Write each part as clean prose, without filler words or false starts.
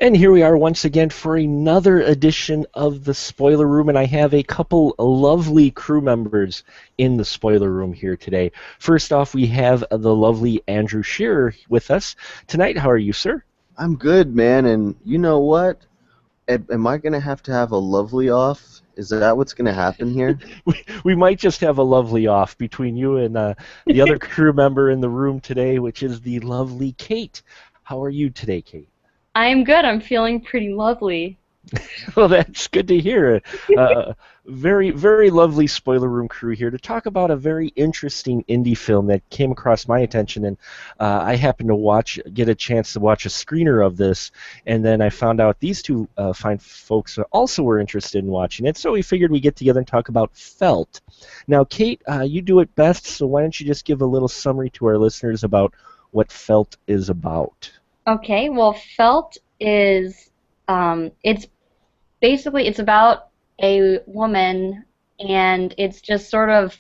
And here we are once again for another edition of the Spoiler Room, and I have a couple lovely crew members in the Spoiler Room here today. First off, we have the lovely Andrew Shearer with us tonight. How are you, sir? I'm good, man, and you know what? Am I gonna have to have a lovely off? Is that what's gonna happen here? We might just have a lovely off between you and the other crew member in the room today, which is the lovely Kate. How are you today, Kate? I'm good. I'm feeling pretty lovely. Well, that's good to hear. Very, very lovely spoiler room crew here to talk about a very interesting indie film that came across my attention, and I happened to get a chance to watch a screener of this, and then I found out these two fine folks also were interested in watching it, so we figured we'd get together and talk about Felt. Now, Kate, you do it best, so why don't you just give a little summary to our listeners about what Felt is about? Okay, well, Felt is it's basically it's about a woman, and it's just sort of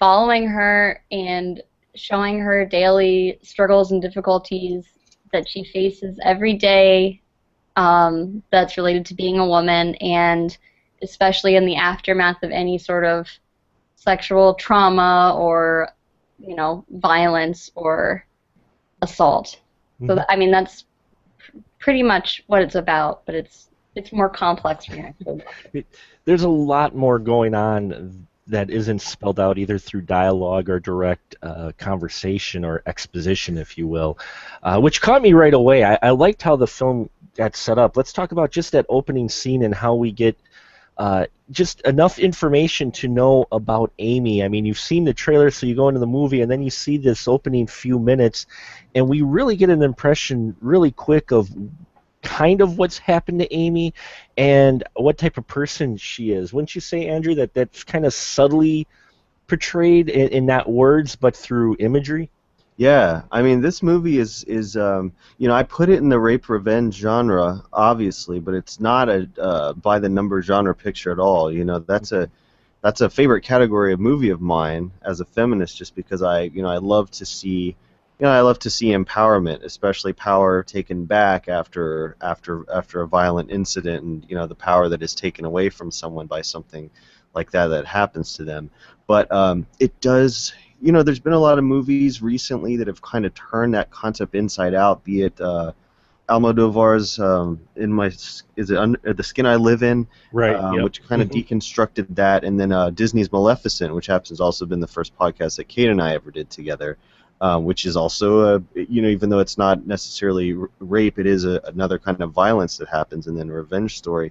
following her and showing her daily struggles and difficulties that she faces every day, that's related to being a woman, and especially in the aftermath of any sort of sexual trauma or, violence or assault. So I mean that's pretty much what it's about, but it's more complex than that. There's a lot more going on that isn't spelled out either through dialogue or direct conversation or exposition, if you will, which caught me right away. I liked how the film got set up. Let's talk about just that opening scene and how we get just enough information to know about Amy. I mean, you've seen the trailer, so you go into the movie, and then you see this opening few minutes, and we really get an impression really quick of kind of what's happened to Amy and what type of person she is. Wouldn't you say, Andrew, that that's kind of subtly portrayed in not words but through imagery? Yeah, I mean, this movie is I put it in the rape revenge genre, obviously, but it's not a by the number genre picture at all. That's a favorite category of movie of mine as a feminist, just because I love to see. I love to see empowerment, especially power taken back after a violent incident, and the power that is taken away from someone by something like that happens to them. But it does. There's been a lot of movies recently that have kind of turned that concept inside out. Be it Almodovar's The Skin I Live In, Right. Yep. which kind of deconstructed that, and then Disney's Maleficent, which happens to also been the first podcast that Kate and I ever did together. Which is also even though it's not necessarily rape, it is another kind of violence that happens, and then a revenge story.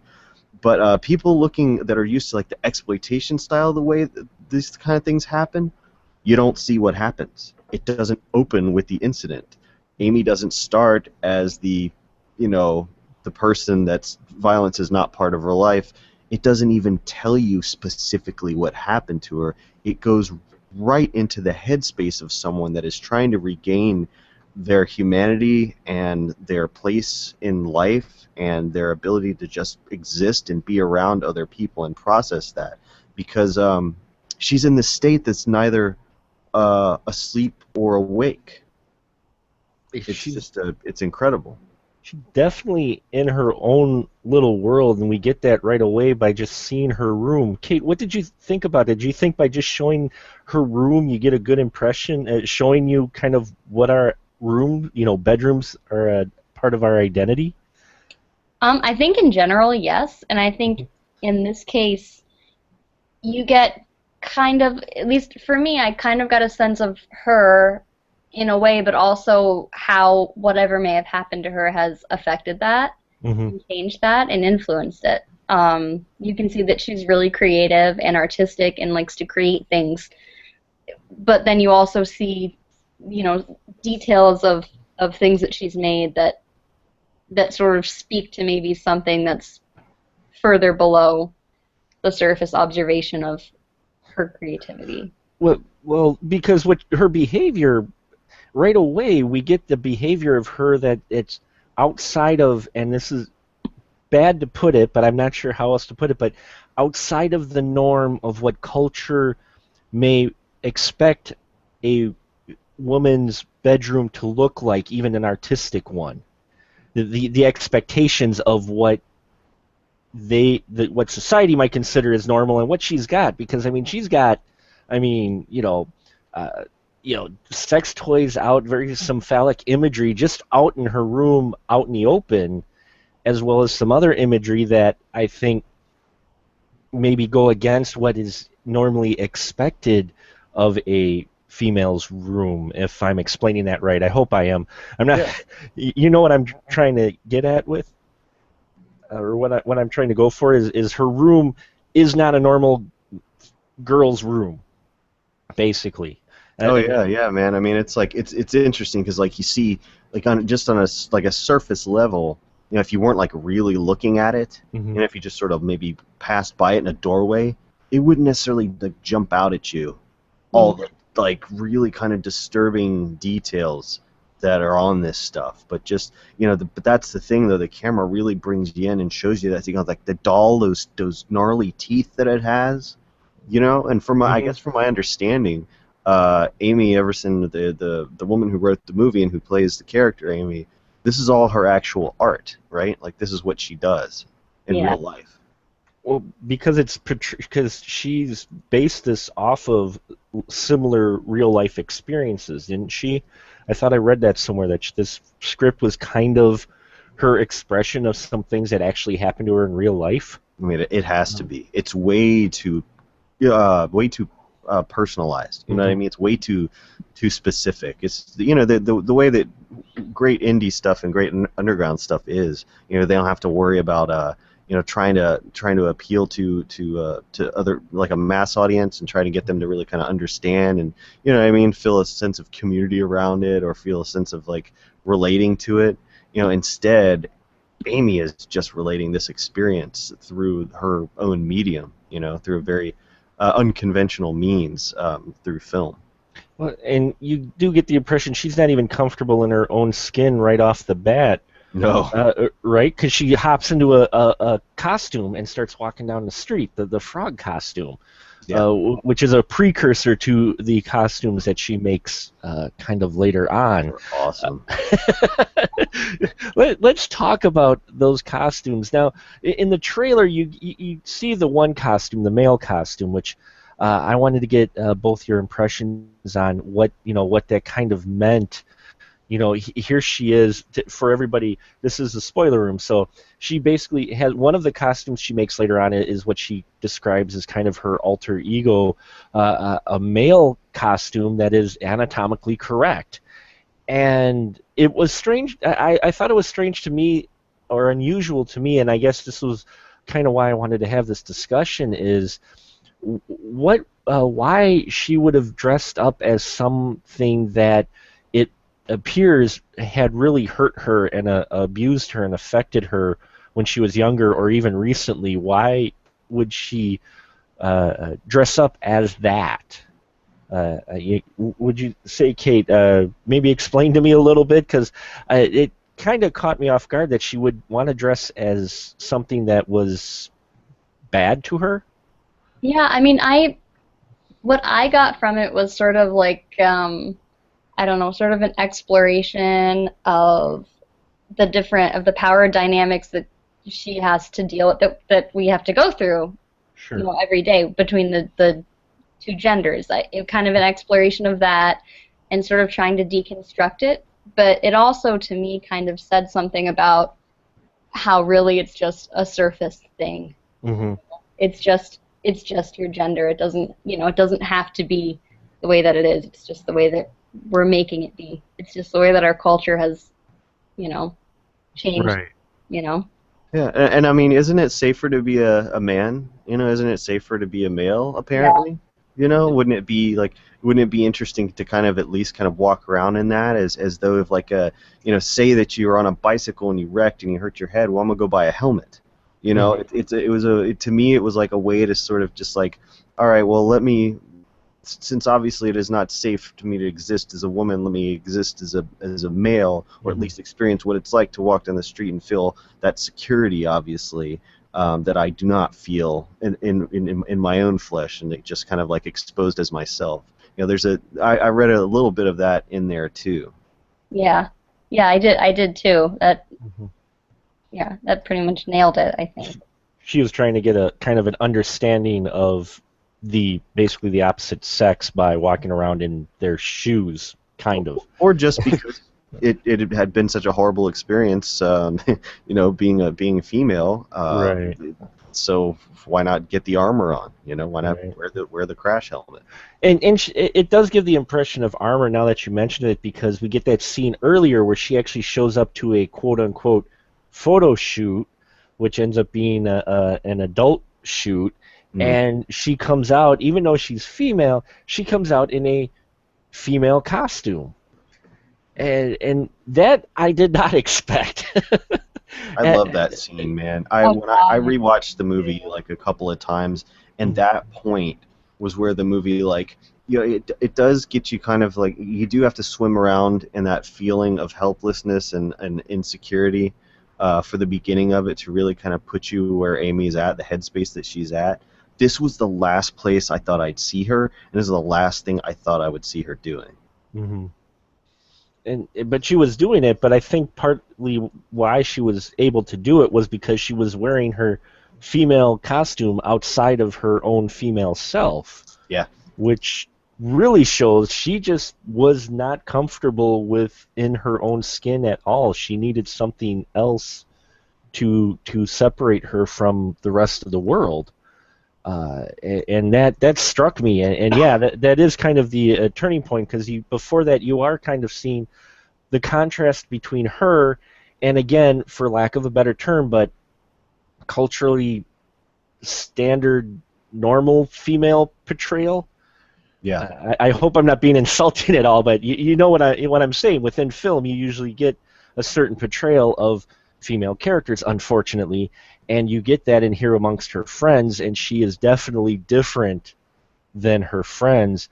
But people looking that are used to like the exploitation style, the way that these kind of things happen, you don't see what happens. It doesn't open with the incident. Amy doesn't start as the person that's violence is not part of her life. It doesn't even tell you specifically what happened to her. It goes right into the headspace of someone that is trying to regain their humanity and their place in life and their ability to just exist and be around other people and process that, because she's in this state that's neither asleep or awake. It's incredible. She's definitely in her own little world, and we get that right away by just seeing her room. Kate, what did you think about it? Did you think by just showing her room you get a good impression, showing you kind of what our bedrooms are a part of our identity? I think in general, yes, and I think in this case, you get kind of, at least for me, I kind of got a sense of her in a way, but also how whatever may have happened to her has affected that, and changed that, and influenced it. You can see that she's really creative and artistic and likes to create things, but then you also see, details of things that she's made that sort of speak to maybe something that's further below the surface observation of her creativity. Well, because what her behavior, right away we get the behavior of her that it's outside of, and this is bad to put it, but I'm not sure how else to put it, but outside of the norm of what culture may expect a woman's bedroom to look like, even an artistic one. the expectations of what what society might consider as normal and what she's got, because I mean she's got, I mean, sex toys out, very some phallic imagery just out in her room, out in the open, as well as some other imagery that I think maybe go against what is normally expected of a female's room. If I'm explaining that right, I hope I am. I'm not. Yeah. You know what I'm trying to get at with, or what I'm trying to go for is her room is not a normal girl's room, basically. Oh Uh, yeah, yeah, man. I mean, it's like it's interesting because like you see like on just on like a surface level, if you weren't like really looking at it, mhm. if you just sort of maybe passed by it in a doorway, it wouldn't necessarily like jump out at you. All Mm. the like really kind of disturbing details that are on this stuff. But just but that's the thing though. The camera really brings you in and shows you that like the doll, those gnarly teeth that it has, And from I Mhm. guess from my understanding, Amy Everson, the woman who wrote the movie and who plays the character Amy, this is all her actual art, right? Like this is what she does in Yeah. real life. Well, because she's based this off of similar real life experiences, didn't she? I thought I read that somewhere that this script was kind of her expression of some things that actually happened to her in real life. I mean, it has to Um, be. It's way too personalized. You know what I mhm. mean? It's way too specific. It's the way that great indie stuff and great underground stuff is. They don't have to worry about trying to appeal to other like a mass audience and try to get them to really kind of understand and what I mean, feel a sense of community around it or feel a sense of like relating to it. Instead, Amy is just relating this experience through her own medium, through a very unconventional means, through film. Well, and you do get the impression she's not even comfortable in her own skin right off the bat, No. right? Because she hops into a costume and starts walking down the street, the frog costume. Yeah. Which is a precursor to the costumes that she makes kind of later on. They're awesome. Let's talk about those costumes. Now, in the trailer, you see the one costume, the male costume, which I wanted to get both your impressions on what that kind of meant. Here she is. For everybody, this is the spoiler room. So she basically has one of the costumes she makes later on is what she describes as kind of her alter ego, a male costume that is anatomically correct. And it was strange. I thought it was strange to me, or unusual to me, and I guess this was kind of why I wanted to have this discussion. Is why she would have dressed up as something that it appears had really hurt her and abused her and affected her when she was younger or even recently. Why would she dress up as that? Would you say, Kate, maybe explain to me a little bit? Because it kind of caught me off guard that she would want to dress as something that was bad to her. Yeah, I mean, what I got from it was sort of like I don't know, sort of an exploration of the power dynamics that she has to deal with, that we have to go through, Sure. every day between the two genders. Kind of an exploration of that and sort of trying to deconstruct it. But it also, to me, kind of said something about how really it's just a surface thing. Hmm. It's just your gender. It doesn't have to be the way that it is. It's just the way that we're making it be. It's just the way that our culture has, you know, changed, Right. you know. Yeah, and I mean, isn't it safer to be a man? Isn't it safer to be a male, Yeah. apparently? Wouldn't it be interesting to kind of at least kind of walk around in that as though if like say that you were on a bicycle and you wrecked and you hurt your head, well, I'm gonna go buy a helmet. Hmm. To me, it was like a way to sort of just like, all right, well, since obviously it is not safe to me to exist as a woman, let me exist as a male, or at Hmm. least experience what it's like to walk down the street and feel that security, obviously, that I do not feel in my own flesh, and it just kind of like exposed as myself. I read a little bit of that in there too. Yeah. Yeah, I did too. That Mhm. yeah, that pretty much nailed it, I think. She was trying to get a kind of an understanding of the basically the opposite sex by walking around in their shoes, kind of. Or just because it had been such a horrible experience, being female. Right, So why not get the armor on? Why not right. wear the crash helmet? And it does give the impression of armor now that you mentioned it, because we get that scene earlier where she actually shows up to a quote unquote photo shoot, which ends up being an adult shoot, Mm. and she comes out, even though she's female, she comes out in a female costume, and that I did not expect. I And- love that scene, man. I Oh when I God. rewatched the movie like a couple of times, and that point was where the movie like it does get you kind of like you do have to swim around in that feeling of helplessness and insecurity for the beginning of it to really kind of put you where Amy's at, the headspace that she's at. This was the last place I thought I'd see her, and this is the last thing I thought I would see her doing. Mhm. And but she was doing it, but I think partly why she was able to do it was because she was wearing her female costume outside of her own female self, Yeah. which really shows she just was not comfortable within her own skin at all. She needed something else to separate her from the rest of the world. And that struck me, and yeah, that is kind of the turning point, because you before that you are kind of seeing the contrast between her and, again, for lack of a better term, but culturally standard normal female portrayal. Yeah. I hope I'm not being insulting at all, but you know what I'm saying. Within film, you usually get a certain portrayal of female characters, unfortunately, and you get that in here amongst her friends, and she is definitely different than her friends,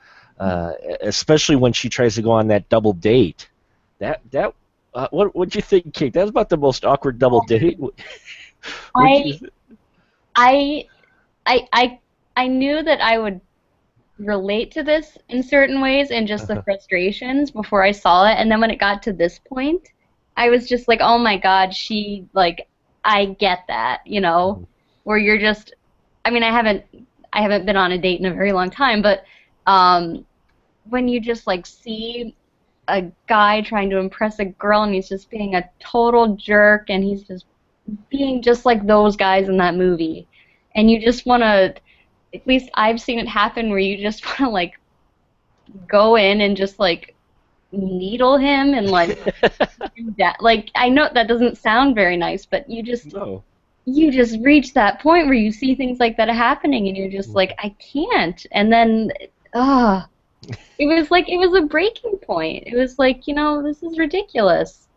especially when she tries to go on that double date. That what'd you think, Kate? That was about the most awkward double date. Would I you? I I I knew that I would relate to this in certain ways and just the frustrations before I saw it. And then when it got to this point, I was just like, oh my God, I get that, where you're just, I mean, I haven't been on a date in a very long time, but um, when you just like see a guy trying to impress a girl and he's just being a total jerk and he's just being just like those guys in that movie, and you just want to, at least I've seen it happen where you just want to like go in and just like needle him and like like I know that doesn't sound very nice, but No. you just reach that point where you see things like that happening and you're just like I can't. And then it was a breaking point. It was like, this is ridiculous.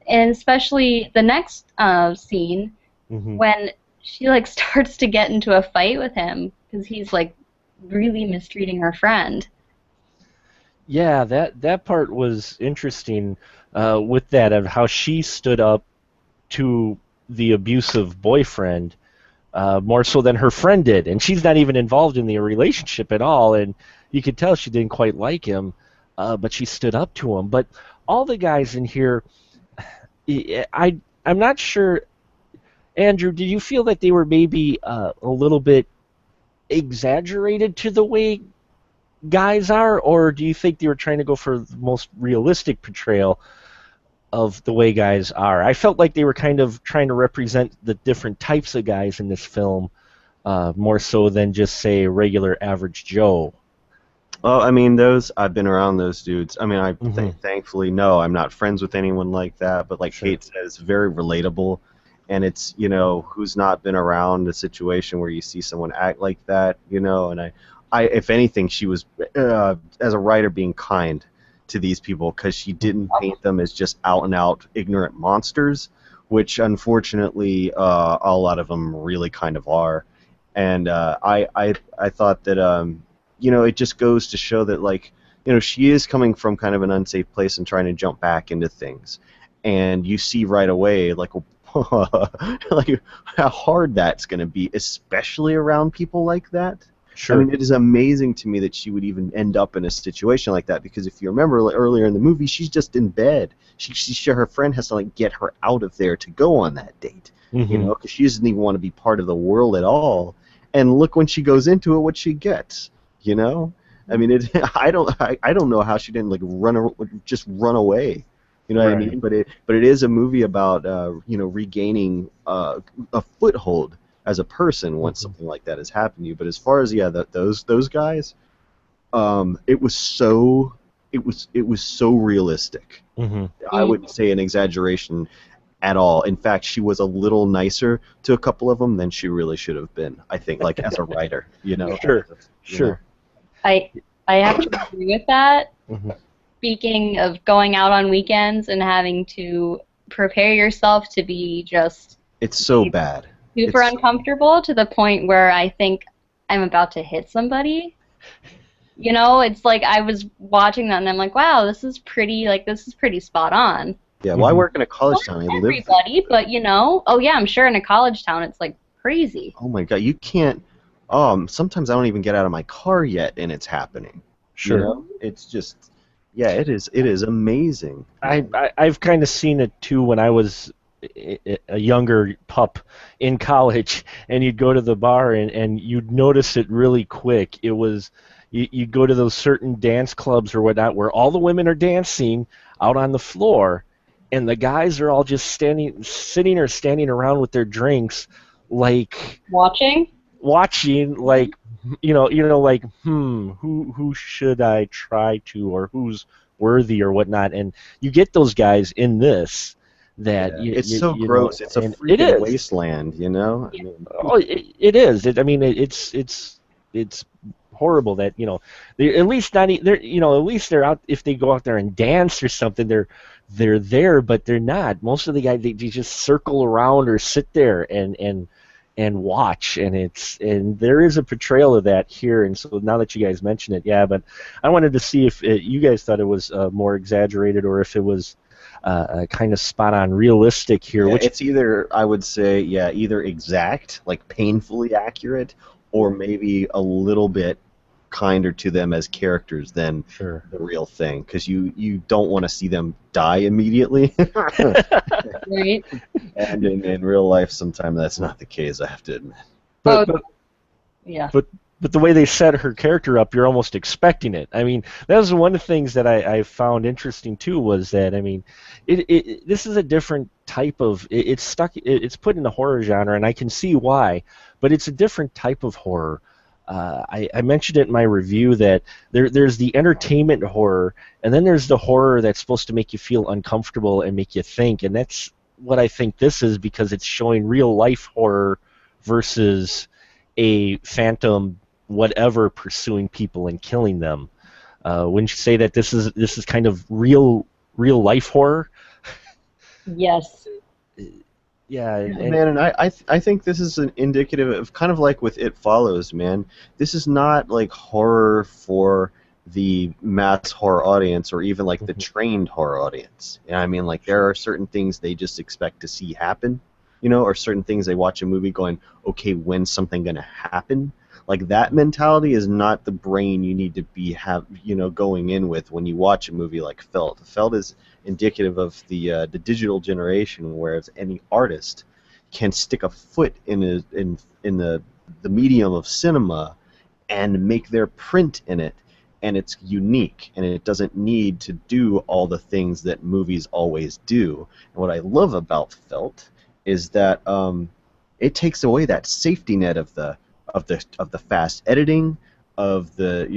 And especially the next scene Hmm. when she like starts to get into a fight with him because he's like really mistreating her friend. Yeah, that part was interesting, with that of how she stood up to the abusive boyfriend, more so than her friend did, and she's not even involved in the relationship at all, and you could tell she didn't quite like him, but she stood up to him. But all the guys in here, I'm not sure. Andrew, did you feel that they were maybe a little bit exaggerated to the way guys are, or do you think they were trying to go for the most realistic portrayal of the way guys are? I felt like they were kind of trying to represent the different types of guys in this film, more so than just say regular average Joe. Well, I mean, those I've been around those dudes. I mean, Hmm. thankfully no, I'm not friends with anyone like that. But like Sure. Kate says, very relatable, and it's who's not been around a situation where you see someone act like that, and I if anything, she was as a writer being kind to these people because she didn't paint them as just out and out ignorant monsters, which unfortunately a lot of them really kind of are, and I thought that it just goes to show that like she is coming from kind of an unsafe place and trying to jump back into things, and you see right away like like how hard that's going to be, especially around people like that. I Sure. mean, it is amazing to me that she would even end up in a situation like that, because if you remember earlier in the movie, she's just in bed. Her friend has to like get her out of there to go on that date, Hmm. because she doesn't even want to be part of the world at all. And look, when she goes into it, what she gets, you know. I mean, I don't know how she didn't like just run away. You know what I Right. mean? But it is a movie about regaining a foothold as a person once Hmm. something like that has happened to you. But as far as those guys, it was so realistic. Hmm. I Mm. wouldn't say an exaggeration at all. In fact, she was a little nicer to a couple of them than she really should have been. I think, like as a writer, Sure. you know. Sure. I I have to agree with that. Hmm. Speaking of going out on weekends and having to prepare yourself to be just It's so bad. super It's uncomfortable to the point where I think I'm about to hit somebody. You know, it's like I was watching that and I'm like, wow, this is pretty spot on. Yeah. Well, I Hmm. work in a college Not town. I live there. everybody, but oh yeah, I'm sure in a college town it's like crazy. Oh my God, you can't. Sometimes I don't even get out of my car yet, and it's happening. Sure. It's just, yeah, it is. It is amazing, man. I've kind of seen it too when I was a younger pup in college, and you'd go to the bar and you'd notice it really quick. It was you'd go to those certain dance clubs or whatnot where all the women are dancing out on the floor, and the guys are all just sitting or standing around with their drinks, like Watching? watching, like like who should I try to, or who's worthy or whatnot, and you get those guys in this that Yeah, it's so gross. It's a and it freaking is. wasteland, you know. I Yeah. mean, Oh, it is. I mean, it's horrible that they at least not they're at least they're out. If they go out there and dance or something, they're there, but they're not. Most of the guys, they just circle around or sit there and watch, and there is a portrayal of that here. And so now that you guys mention it, yeah, but I wanted to see if you guys thought it was more exaggerated, or if it was kind of spot on realistic here, yeah, which. it's either, I would say, yeah, either exact, like painfully accurate, or maybe a little bit kinder to them as characters than Sure. the real thing, because you don't want to see them die immediately. Right? And in real life, sometimes that's not the case, I have to admit. Oh, but yeah. but but the way they set her character up, you're almost expecting it. I mean, that was one of the things that I found interesting too, was that, I mean, this is a different type of it's put in the horror genre, and I can see why, but it's a different type of horror. I mentioned it in my review that there's the entertainment horror, and then there's the horror that's supposed to make you feel uncomfortable and make you think, and that's what I think this is, because it's showing real life horror versus a phantom whatever pursuing people and killing them. Wouldn't you say that this is kind of real life horror? Yes. Yeah, Yeah, and man, and I think this is an indicative of kind of like with It Follows, man. This is not like horror for the mass horror audience, or even like the mhm, trained horror audience. You know what I mean? Like there sure. are certain things they just expect to see happen, or certain things they watch a movie going, okay, when's something gonna happen? Like that mentality is not the brain you need to be going in with when you watch a movie like Felt. Felt is indicative of the digital generation, whereas any artist can stick a foot in the medium of cinema and make their print in it, and it's unique, and it doesn't need to do all the things that movies always do. And what I love about Felt is that it takes away that safety net of the fast editing, of the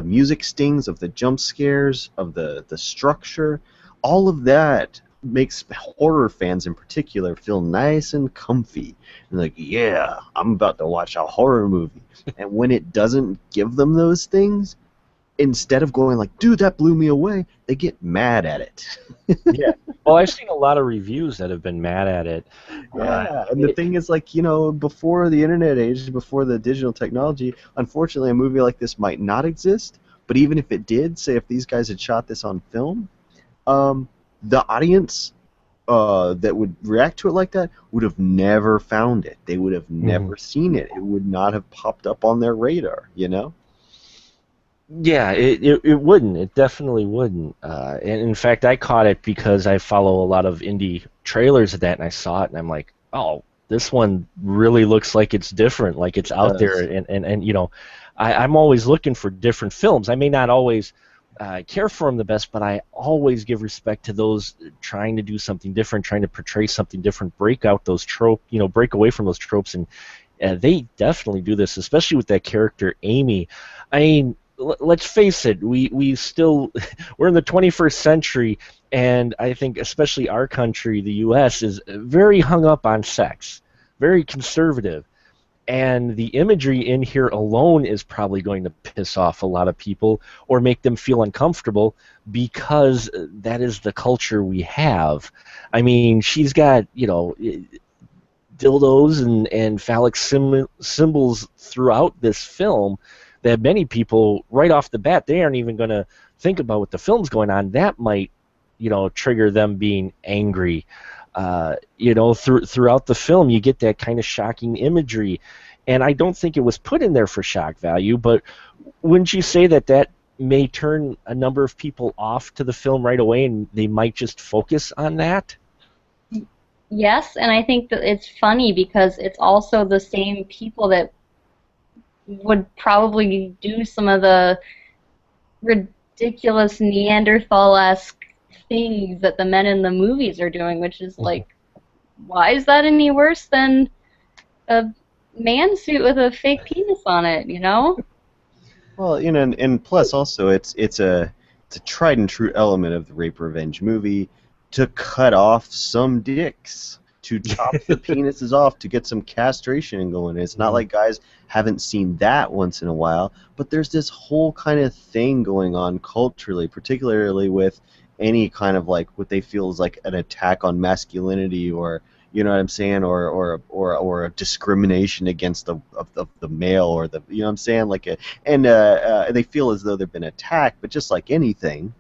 music stings, of the jump scares, of the structure. All of that makes horror fans in particular feel nice and comfy, and like, yeah, I'm about to watch a horror movie. And when it doesn't give them those things, instead of going like, dude, that blew me away, they get mad at it. Yeah. Well, I've seen a lot of reviews that have been mad at it. Uh, Yeah, and the it thing is, like, before the internet age, before the digital technology, unfortunately, a movie like this might not exist. But even if it did, say if these guys had shot this on film, the audience that would react to it like that would have never found it. They would have Mhm. never seen it. It would not have popped up on their radar, you know? Yeah, it wouldn't. It definitely wouldn't. And in fact, I caught it because I follow a lot of indie trailers of that, and I saw it, and I'm like, oh, this one really looks like it's different, like it's It out there. does. And you know, I'm always looking for different films. I may not always care for them the best, but I always give respect to those trying to do something different, trying to portray something different, break out those tropes, you know, break away from those tropes, and they definitely do this, especially with that character Amy. I mean, let's face it, we still we're in the 21st century, and I think especially our country, the U.S., is very hung up on sex, very conservative. And the imagery in here alone is probably going to piss off a lot of people or make them feel uncomfortable because that is the culture we have. I mean, she's got, you know, dildos and phallic symbols throughout this film that many people, right off the bat, they aren't even going to think about what the film's going on. That might, you know, trigger them being angry. You know, throughout the film, you get that kind of shocking imagery, and I don't think it was put in there for shock value. But wouldn't you say that that may turn a number of people off to the film right away, and they might just focus on that? Yes, and I think that it's funny because it's also the same people that would probably do some of the ridiculous Neanderthal-esque things that the men in the movies are doing, which is like, why is that any worse than a man suit with a fake penis on it, you know? Well, you know, and plus also it's a tried and true element of the rape revenge movie to cut off some dicks, to chop the penises off, to get some castration going. It's not like guys haven't seen that once in a while, but there's this whole kind of thing going on culturally, particularly with any kind of like what they feel is like an attack on masculinity, or you know what I'm saying, or a discrimination against of the male, or the, you know what I'm saying, like a, and they feel as though they've been attacked, but just like anything,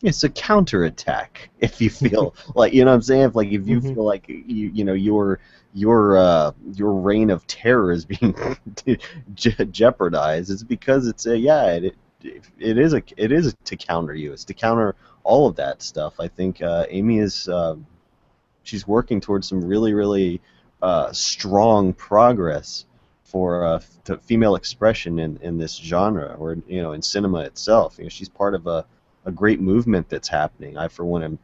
it's a counterattack. If you feel like, you know what I'm saying, if you Mhm. feel like you know your reign of terror is being jeopardized, it's because it's a, yeah, it is to counter you. It's to counter all of that stuff. I think Amy is she's working towards some really, really strong progress for female expression in this genre, or you know, in cinema itself. You know, she's part of a great movement that's happening. I, for one, am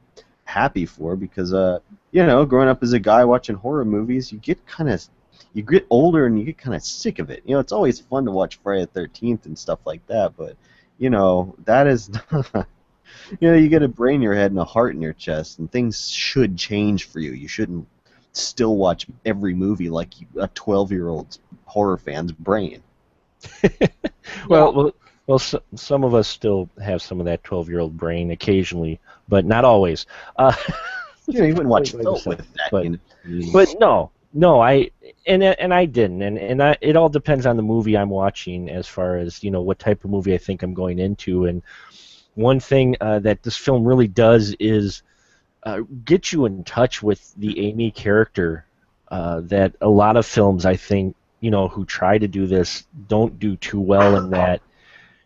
happy for, because you know, growing up as a guy watching horror movies, you get older and you get kind of sick of it. You know, it's always fun to watch Friday the 13th and stuff like that, but you know, that is you know, you get a brain in your head and a heart in your chest, and things should change for you. You shouldn't still watch every movie like a 12-year-old horror fan's brain. Yeah. Well, some of us still have some of that 12-year-old brain occasionally, but not always. Uh, You know, you wouldn't watch like I Felt said, with that, but you know. but no, no, and I didn't, it all depends on the movie I'm watching as far as, you know, what type of movie I think I'm going into. And one thing that this film really does is get you in touch with the Amy character, that a lot of films, I think, you know, who try to do this don't do too well in that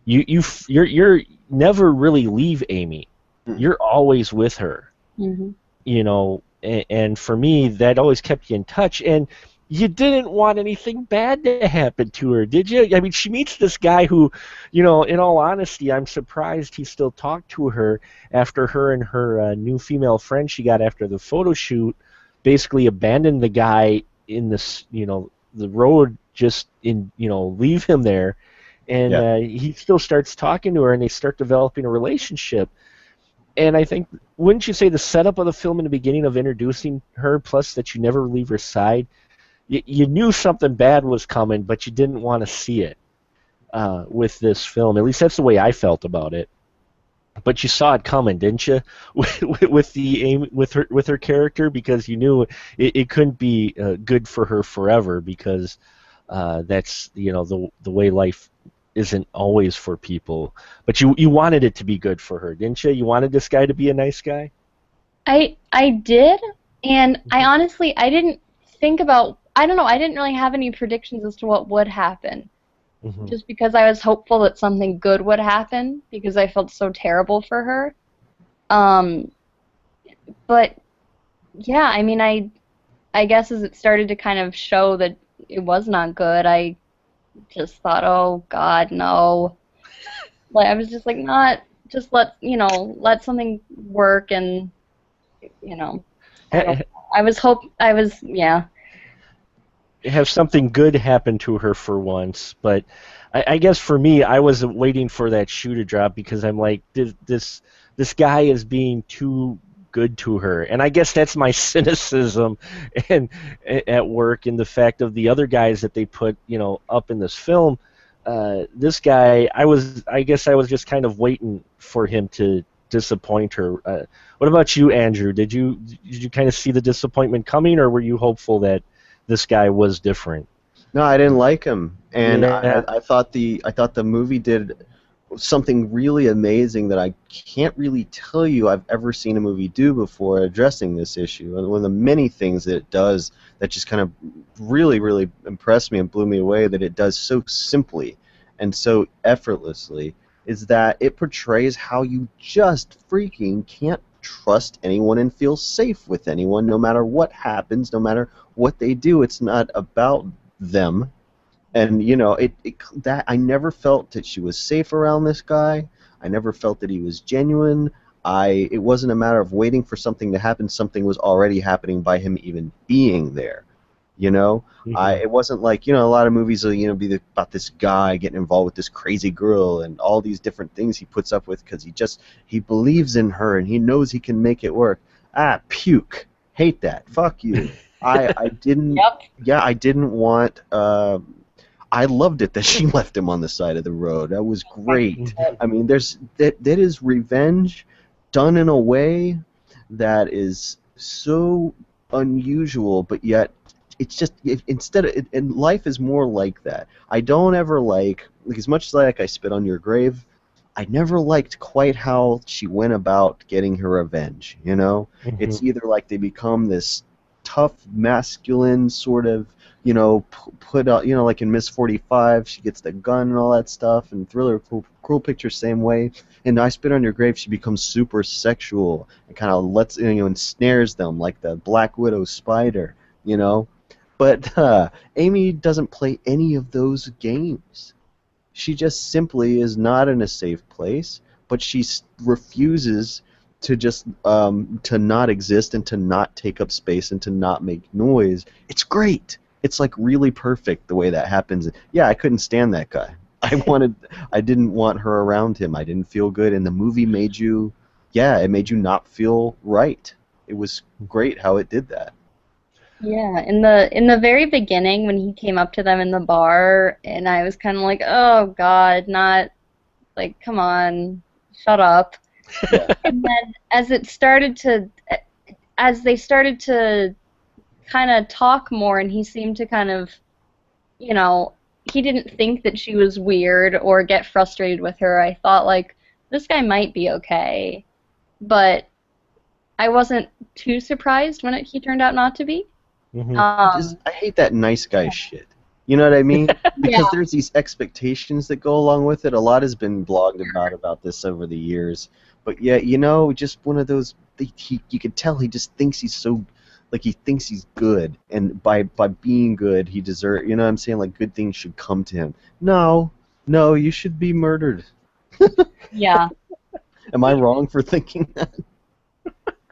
you're never really leave Amy. Mm. You're always with her, Hmm. you know, and for me that always kept you in touch, and you didn't want anything bad to happen to her, did you? I mean, she meets this guy who, you know, in all honesty, I'm surprised he still talked to her after her and her new female friend she got after the photo shoot basically abandoned the guy in this, you know, the road, just in, you know, leave him there, and Yeah. he still starts talking to her, and they start developing a relationship. And I think, wouldn't you say the setup of the film in the beginning of introducing her, plus that you never leave her side, you knew something bad was coming, but you didn't want to see it with this film. At least that's the way I felt about it. But you saw it coming, didn't you? With the aim, with her character, because you knew it couldn't be good for her forever, because that's, you know, the way life isn't always for people. But you wanted it to be good for her, didn't you? You wanted this guy to be a nice guy. I did, and I honestly I didn't think about I don't know, I didn't really have any predictions as to what would happen. Hmm. Just because I was hopeful that something good would happen because I felt so terrible for her. Um, but yeah, I mean I guess as it started to kind of show that it was not good, I just thought, oh God, no. Like I was just like, not just let something work and you know, I don't. I was yeah. Have something good happen to her for once. But I guess for me, I was waiting for that shoe to drop because I'm like, this guy is being too good to her, and I guess that's my cynicism and at work, and the fact of the other guys that they put up in this film. This guy, I guess I was just kind of waiting for him to disappoint her. What about you, Andrew? Did you kind of see the disappointment coming, or were you hopeful that this guy was different? No, I didn't like him, and Yeah. I thought the movie did something really amazing that I can't really tell you I've ever seen a movie do before addressing this issue. And one of the many things that it does that just kind of really, really impressed me and blew me away that it does so simply and so effortlessly is that it portrays how you just freaking can't trust anyone and feel safe with anyone no matter what happens, no matter what they do. It's not about them, and that I never felt that she was safe around this guy. I never felt that he was genuine. It wasn't a matter of waiting for something to happen. Something was already happening by him even being there. Hmm. It wasn't like a lot of movies will be about this guy getting involved with this crazy girl and all these different things he puts up with because he believes in her and he knows he can make it work. Puke. Hate that. Fuck you. I didn't. Yep. Yeah, I didn't want. I loved it that she left him on the side of the road. That was great. I mean, that is revenge done in a way that is so unusual, but yet it's just instead of and life is more like that. I don't ever like as much as I Spit on Your Grave. I never liked quite how she went about getting her revenge. Hmm. It's either like they become this tough, masculine sort of, put out, like in Miss 45, she gets the gun and all that stuff, and Thriller, Cruel Picture, same way. And I Spit on Your Grave, she becomes super sexual and kind of ensnares them like the Black Widow spider, you know. But Amy doesn't play any of those games. She just simply is not in a safe place, but she refuses to just to not exist and to not take up space and to not make noise. It's great. It's like really perfect the way that happens. Yeah, I couldn't stand that guy. I didn't want her around him. I didn't feel good, and the movie it made you not feel right. It was great how it did that. Yeah, in the very beginning when he came up to them in the bar and I was kind of like, "Oh God, not like come on, shut up." Yeah. And then as they started to kind of talk more and he seemed to kind of, you know, he didn't think that she was weird or get frustrated with her. I thought like this guy might be okay, but I wasn't too surprised when he turned out not to be. Hmm. I hate that nice guy shit. You know what I mean? Yeah. Because there's these expectations that go along with it. A lot has been blogged about this over the years. But yeah, just one of those. You can tell he just thinks he's so, like he thinks he's good, and by being good, he deserves. You know what I'm saying? Like good things should come to him. No, no, you should be murdered. Yeah. Am I wrong for thinking that?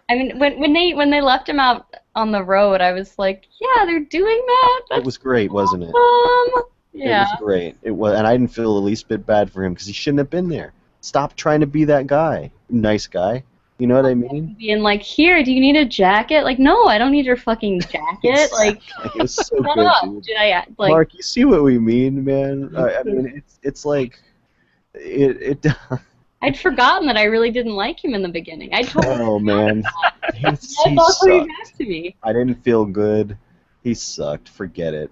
I mean, when they left him out on the road, I was like, yeah, they're doing that. It That's was great, wasn't it? awesome. It Yeah. was great. It was, and I didn't feel the least bit bad for him because he shouldn't have been there. Stop trying to be that guy, nice guy. You know what I mean? Being like, here, do you need a jacket? Like, no, I don't need your fucking jacket. Like, Exactly. It was so shut good, up. dude. Did I like? Mark, you see what we mean, man? I mean, it's like it. I'd forgotten that I really didn't like him in the beginning. I totally Oh man, that's he all coming back sucked. to me. I didn't feel good. He sucked. Forget it.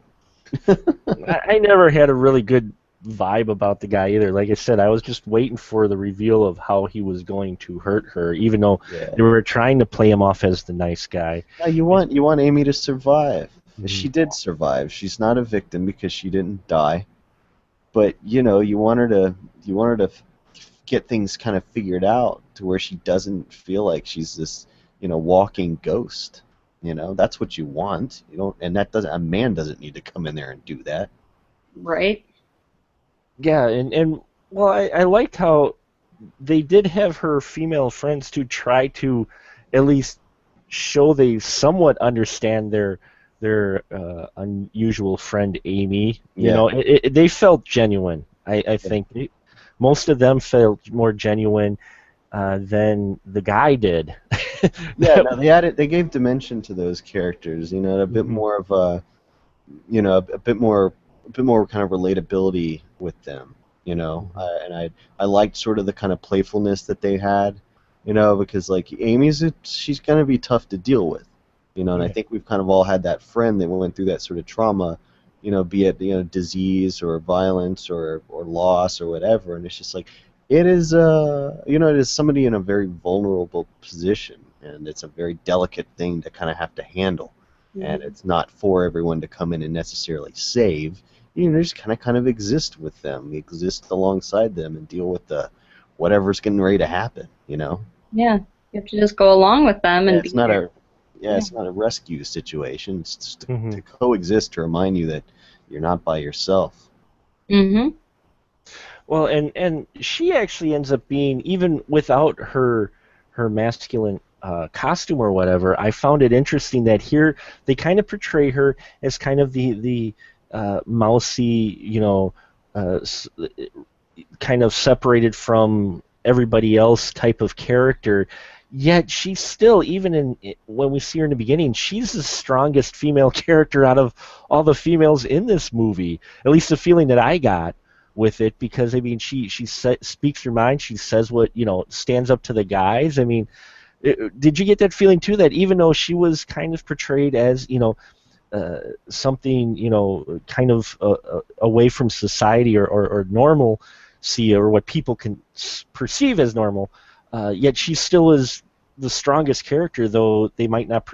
I never had a really good vibe about the guy either. Like I said, I was just waiting for the reveal of how he was going to hurt her, even though Yeah. they were trying to play him off as the nice guy. Now you want Amy to survive. Mhm. She did survive. She's not a victim because she didn't die. But you want her to get things kind of figured out to where she doesn't feel like she's this walking ghost. That's what you want. You don't, and that doesn't. A man doesn't need to come in there and do that. Right? Yeah, and well, I liked how they did have her female friends to try to at least show they somewhat understand their unusual friend Amy. Yeah. They felt genuine. I Yeah. think most of them felt more genuine than the guy did. Yeah, no, they gave dimension to those characters, a bit Mhm, more of a bit more kind of relatability with them, mhm, and I liked sort of the kind of playfulness that they had, because like she's gonna be tough to deal with, and I yeah. think we've kind of all had that friend that went through that sort of trauma, be it disease or violence or loss or whatever, and it's just like it is somebody in a very vulnerable position, and it's a very delicate thing to kind of have to handle, and Mhm. it's not for everyone to come in and necessarily save. Just kind of exist with them, exist alongside them, and deal with the whatever's getting ready to happen. Yeah. You have to just go along with them Yeah, and it's be not there. a yeah, Yeah. it's not a rescue situation. It's just to Mhm. coexist to remind you that you're not by yourself. Mhm. Well, and she actually ends up being, even without her masculine costume or whatever. I found it interesting that here they kind of portray her as kind of the mousy, uh, s- kind of separated from everybody else type of character. Yet she's still, even when we see her in the beginning, she's the strongest female character out of all the females in this movie. At least the feeling that I got with it, because I mean, she speaks her mind. She says what stands up to the guys. I mean, did you get that feeling too? That even though she was kind of portrayed as something kind of away from society or normalcy, or what people can perceive as normal, yet she still is the strongest character, though they might not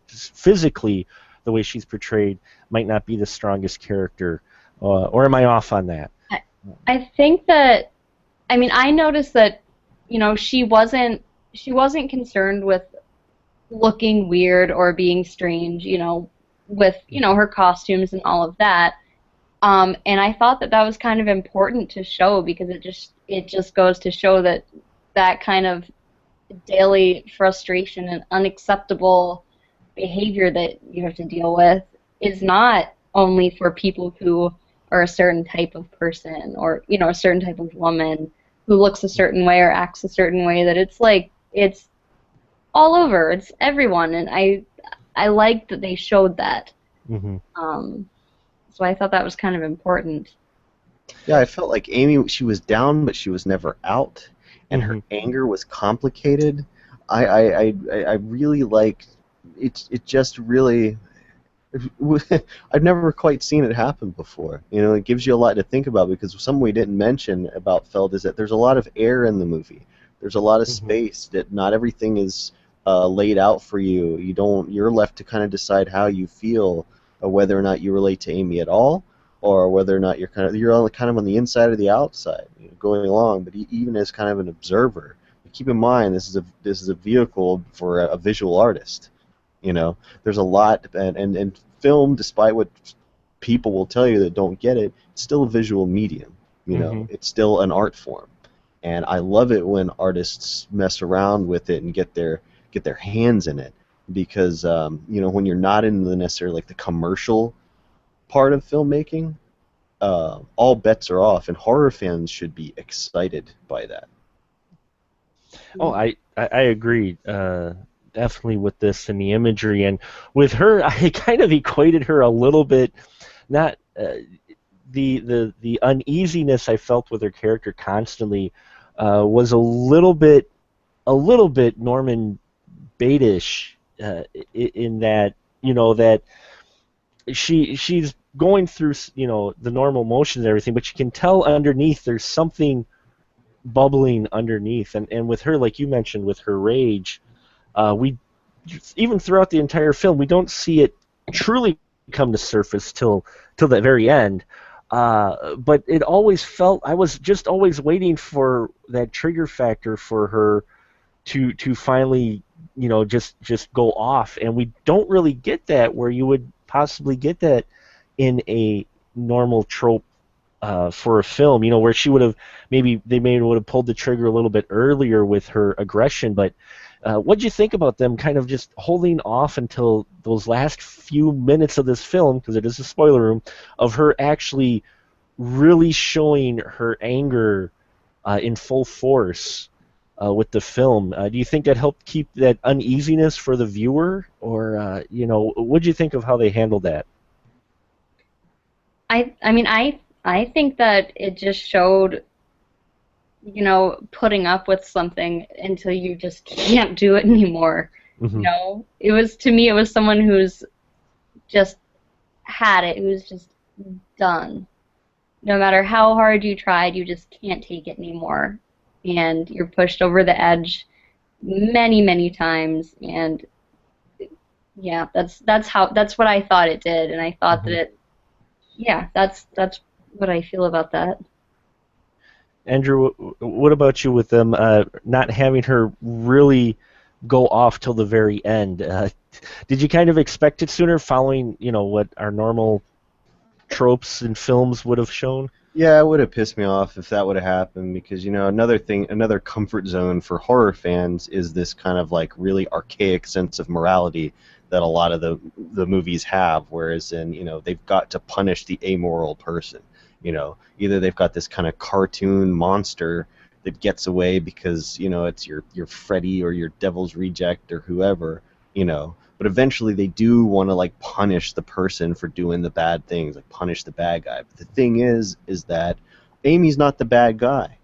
physically, the way she's portrayed, might not be the strongest character. Or am I off on that? I, I think that I mean I noticed that she wasn't concerned with looking weird or being strange, with her costumes and all of that. And I thought that that was kind of important to show because it just goes to show that that kind of daily frustration and unacceptable behavior that you have to deal with is not only for people who are a certain type of person or a certain type of woman who looks a certain way or acts a certain way, that it's like it's all over, it's everyone, and I like that they showed that. Mm-hmm. um so I thought that was kind of important. Yeah, I felt like Amy, she was down, but she was never out, and her Mm-hmm. anger was complicated. I really like it. It just really, I've never quite seen it happen before. It gives you a lot to think about because something we didn't mention about Feld is that there's a lot of air in the movie. There's a lot of Mm-hmm. space that not everything is laid out for you. You're left to kind of decide how you feel, whether or not you relate to Amy at all, or whether or not you're kind of on the inside or the outside, going along. But even as kind of an observer, keep in mind this is a vehicle for a visual artist. There's a lot, and film, despite what people will tell you that don't get it, it's still a visual medium. Mm-hmm. It's still an art form, and I love it when artists mess around with it and get their hands in it, because when you're not in the necessarily like the commercial part of filmmaking, all bets are off, and horror fans should be excited by that. Oh, I agree. Definitely with this and the imagery, and with her, I kind of equated her a little bit, not the uneasiness I felt with her character constantly was a little bit Norman Bates-ish, in that that she's going through, the normal motions and everything, but you can tell underneath there's something bubbling underneath. And with her, like you mentioned, with her rage, we even throughout the entire film, we don't see it truly come to surface till the very end. But it always felt I was just always waiting for that trigger factor for her to finally, just go off, and we don't really get that where you would possibly get that in a normal trope for a film, where she would have maybe would have pulled the trigger a little bit earlier with her aggression. But what do you think about them kind of just holding off until those last few minutes of this film, because it is a spoiler room, of her actually really showing her anger in full force with the film? Do you think that helped keep that uneasiness for the viewer, or what do you think of how they handled that? I think that it just showed, putting up with something until you just can't do it anymore. Hmm. It was, to me, it was someone who's just had it, who's just done. No matter how hard you tried, you just can't take it anymore. And you're pushed over the edge many, many times. And yeah, that's what I thought it did. And I thought that Hmm. yeah, that's what I feel about that. Andrew, what about you with them not having her really go off till the very end? Did you kind of expect it sooner, following what our normal tropes in films would have shown? Yeah, it would have pissed me off if that would have happened because another thing, another comfort zone for horror fans is this kind of like really archaic sense of morality that a lot of the movies have. Whereas in they've got to punish the amoral person. Either they've got this kind of cartoon monster that gets away because it's your Freddy or your Devil's Reject or whoever. But eventually they do want to like punish the person for doing the bad things, like punish the bad guy. But the thing is that Amy's not the bad guy,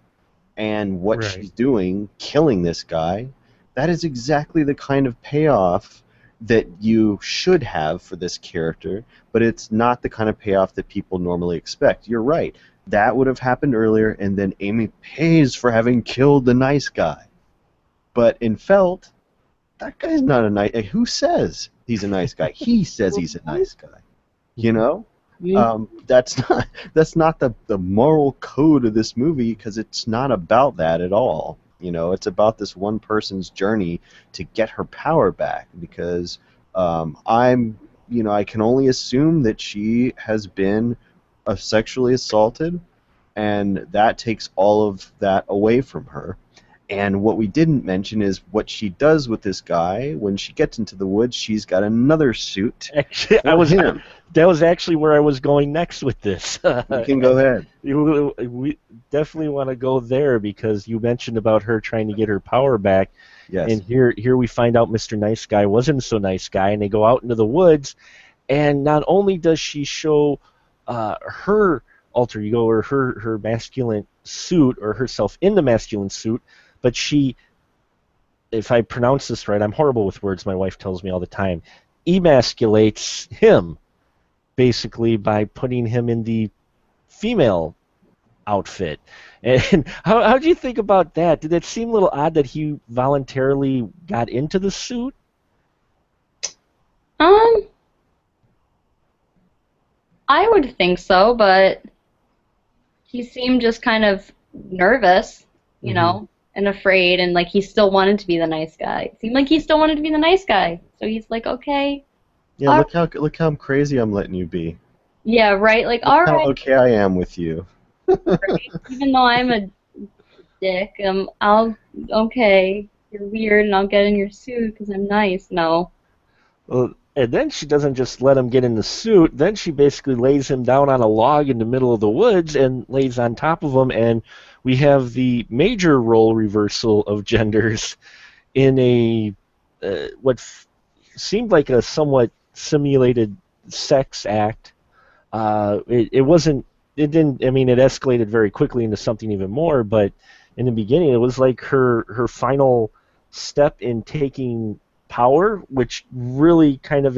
and what Right. she's doing, killing this guy, that is exactly the kind of payoff that you should have for this character, but it's not the kind of payoff that people normally expect. You're right. That would have happened earlier, and then Amy pays for having killed the nice guy. But in Felt, that guy's not a nice. Who says he's a nice guy? He says he's a nice guy. You know, that's not the moral code of this movie because it's not about that at all. It's about this one person's journey to get her power back because I can only assume that she has been sexually assaulted, and that takes all of that away from her. And what we didn't mention is what she does with this guy. When she gets into the woods, she's got another suit Actually, for him. that was actually where I was going next with this. You can go ahead. We definitely want to go there because you mentioned about her trying to get her power back, Yes. and here we find out Mr. Nice Guy wasn't so nice guy, and they go out into the woods, and not only does she show her alter ego or her masculine suit or herself in the masculine suit, but she, if I pronounce this right, I'm horrible with words. My wife tells me all the time, emasculates him basically by putting him in the female outfit. And how do you think about that? Did it seem a little odd that he voluntarily got into the suit? Um, I would think so, but he seemed just kind of nervous, Hmm. and afraid, and like he still wanted to be the nice guy. It seemed like he still wanted to be the nice guy. So he's like, okay, Yeah, all look how crazy I'm letting you be. yeah, right, like Look all how right, okay I am with you. right. Even though I'm a dick, I'll okay. You're weird, and I'll get in your suit because I'm nice. No. Well, and then she doesn't just let him get in the suit. Then she basically lays him down on a log in the middle of the woods and lays on top of him. And we have the major role reversal of genders in a what seemed like a somewhat simulated sex act. It wasn't. It didn't. I mean, it escalated very quickly into something even more. But in the beginning, it was like her final step in taking power, which really kind of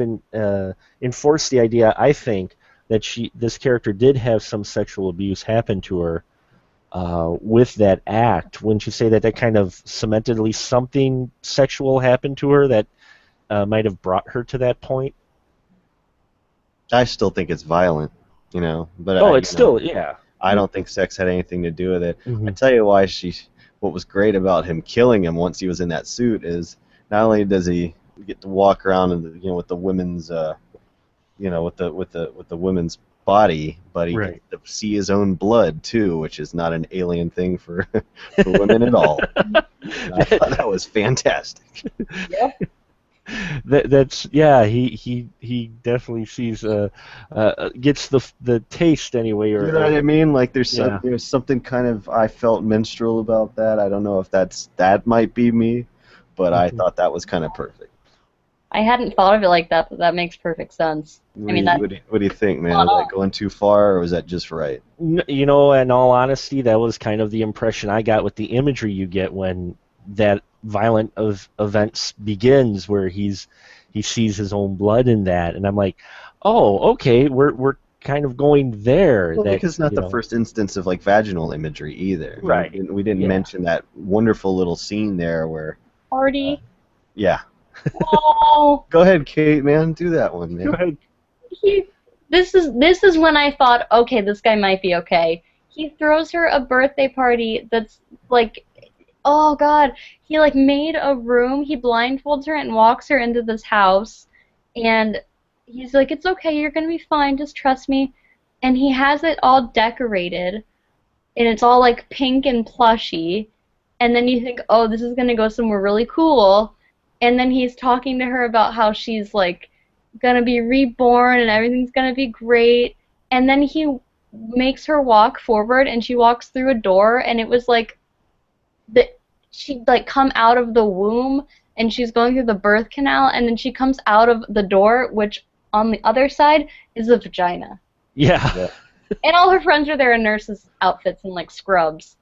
enforced the idea, I think, that this character did have some sexual abuse happen to her with that act. Wouldn't you say that that kind of cemented at least something sexual happened to her that might have brought her to that point? I still think it's violent, but Oh, it's still, yeah. I don't think sex had anything to do with it. I Hmm. tell you why what was great about him killing him once he was in that suit is not only does he get to walk around with the women's with the women's body, but he gets Right. to see his own blood too, which is not an alien thing for for women at all. And I thought that was fantastic. Yep. That's yeah. He definitely sees gets the taste anyway, You know what I mean? Like yeah. there's something kind of I felt menstrual about that. I don't know if that might be me, but I Mhm. thought that was kind of perfect. I hadn't thought of it like that, but that makes perfect sense. I mean, that's What do you think, man? spot Was that on. going too far, or was that just right? In all honesty, that was kind of the impression I got with the imagery you get when that violent of events begins, where he sees his own blood in that, and I'm like, oh, okay, we're kind of going there. Well, That because it's not the first instance of like vaginal imagery either. I mean, right, we didn't yeah, mention that wonderful little scene there where, uh, Party. yeah. Oh, Go ahead, Kate, man, do that one, go man. ahead. he. This is when I thought, okay, this guy might be okay. He throws her a birthday party that's like, oh God, he like made a room. He blindfolds her and walks her into this house, and he's like, it's okay, you're gonna be fine, just trust me. And he has it all decorated, and it's all like pink and plushy. And then you think, oh, this is gonna go somewhere really cool. And then he's talking to her about how she's like gonna be reborn and everything's gonna be great. And then he makes her walk forward, and she walks through a door, and it was like the she'd like come out of the womb, and she's going through the birth canal, and then she comes out of the door, which on the other side is a vagina. Yeah, Yeah. And all her friends are there in nurses' outfits and like scrubs.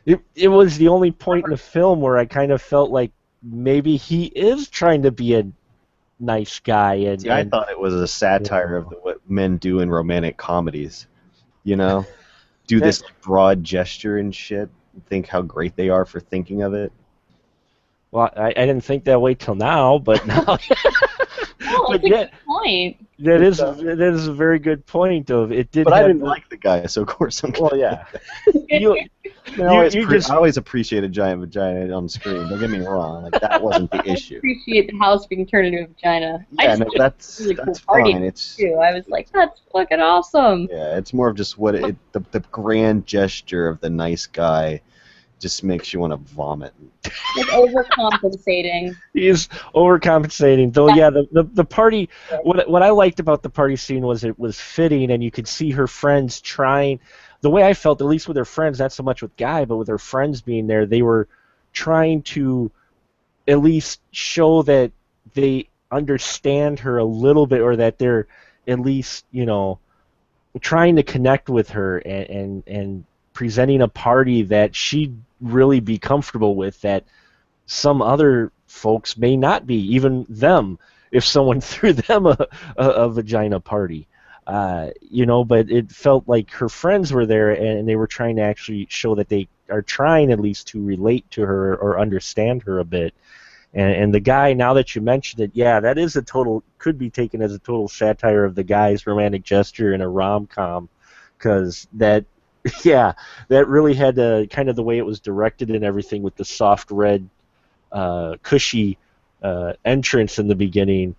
it was the only point in the film where I kind of felt like maybe he is trying to be a nice guy, See, I thought it was a you satire of know, what men do in romantic comedies. You know, do that this broad gesture and shit. Think how great they are for thinking of it. well, I didn't think that way till now, but now, Well, it's but a yeah, good point. that is a very good point. Of it did But I have didn't the like the guy, so of course I'm well, gonna. yeah. You you I just always appreciate a giant vagina on screen. Don't get me wrong. Like that wasn't the I issue. appreciate the house being turned into a vagina. I Yeah, just no, thought it was a really cool that's party fine. It's too. I was like, that's fucking awesome. yeah, it's more of just the grand gesture of the nice guy just makes you want to vomit. Like overcompensating. he's overcompensating. Though, That's yeah, the party. it. What I liked about the party scene was it was fitting, and you could see her friends trying. The way I felt, at least with her friends, not so much with Guy, but with her friends being there, they were trying to at least show that they understand her a little bit, or that they're at least trying to connect with her, and presenting a party that she'd really be comfortable with, that some other folks may not be, even them, if someone threw them a vagina party. But it felt like her friends were there, and they were trying to actually show that they are trying at least to relate to her or understand her a bit. And the guy, now that you mentioned it, yeah, that is could be taken as a total satire of the guy's romantic gesture in a rom-com, because yeah, that really had kind of the way it was directed and everything, with the soft red, cushy entrance in the beginning.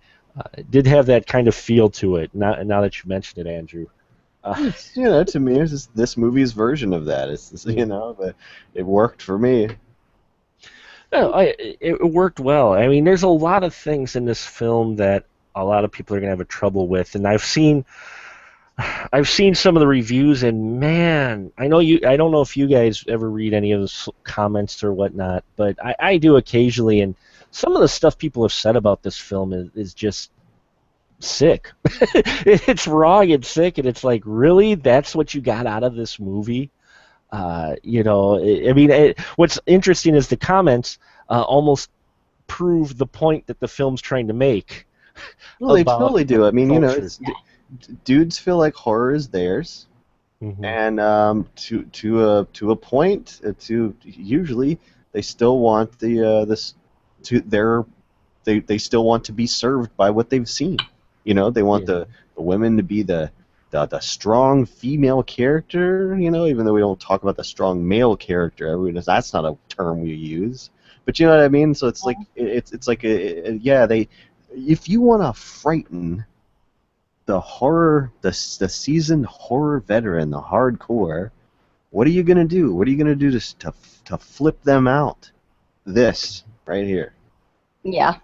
It did have that kind of feel to it. Now that you mentioned it, Andrew. Uh, To me, it's just this movie's version of that. But it worked for me. No, it worked well. I mean, there's a lot of things in this film that a lot of people are gonna have a trouble with, and I've seen some of the reviews, and man, I know you. I don't know if you guys ever read any of the comments or whatnot, but I do occasionally, and some of the stuff people have said about this film is just sick. It's wrong and sick, and it's like, really, that's what you got out of this movie? I mean, what's interesting is the comments almost prove the point that the film's trying to make Well, they about totally do. I mean, culture. dudes feel like horror is theirs, Hmm. and to a point, to usually they still want this to their they still want to be served by what they've seen. They want Yeah. the women to be the strong female character. Even though we don't talk about the strong male character, that's not a term we use. But you know what I mean. So it's like it's like yeah, they if you want to frighten the horror, the seasoned horror veteran, the hardcore, what are you gonna do? What are you gonna do to flip them out? This right here. Yeah.